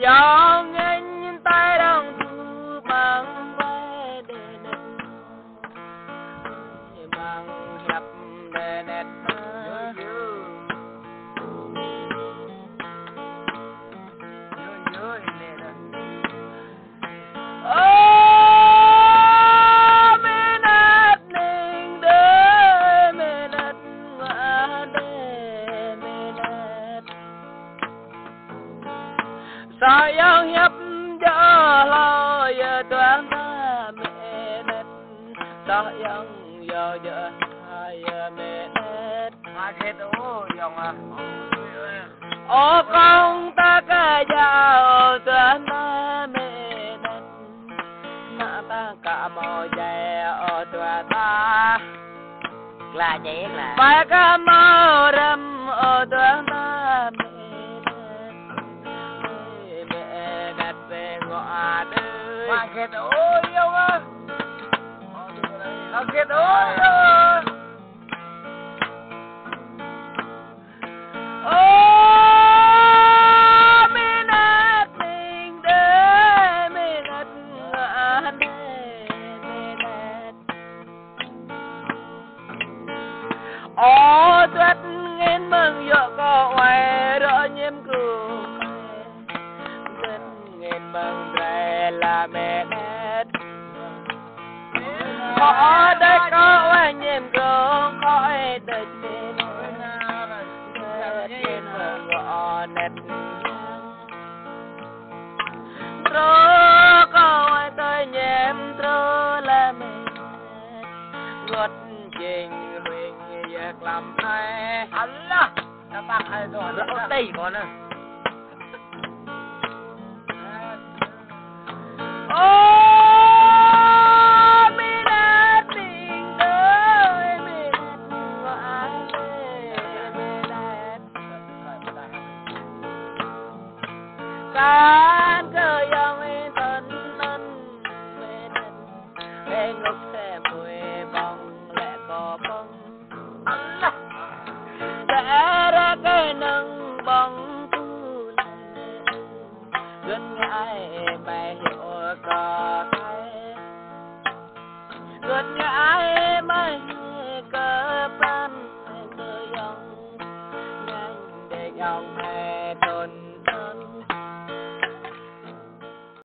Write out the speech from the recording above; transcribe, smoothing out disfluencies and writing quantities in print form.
dòng anh tay đồng thu bằng vai để nét bằng nhập để nét sayang hiệp cho lo giờ toán ta mẹ đất sayang giờ mẹ đất hai cái đó dòng à ô con ta cả giàu toán ta mẹ đất mà ta cả mò dè ở toán ta là vậy là phải cả mò râm ở toán ta get ôi yêu á, get ôi yêu, mình đã tình để mình đã ngã để mình đã, tuyết nghiến mừng vợ có ngoài rõ nhiễm cửa, tuyết nghiến mừng về là mẹ nét. Có đây có anh em gương khỏi đời trên gõ nét trơ có ai tới nhém trơ là mẹ ngọt trình huỳnh việc làm này Allah đã bạc hay rồi nó tây còn à can cơ yang in thân thân mẹ ngọc xe mùi bông lẹ có bông Allah sẽ ra cái nâng bông thu lệ gần ngại mày hiểu có cái gần ngại mày cơ ban cơ yang nhanh để dòng này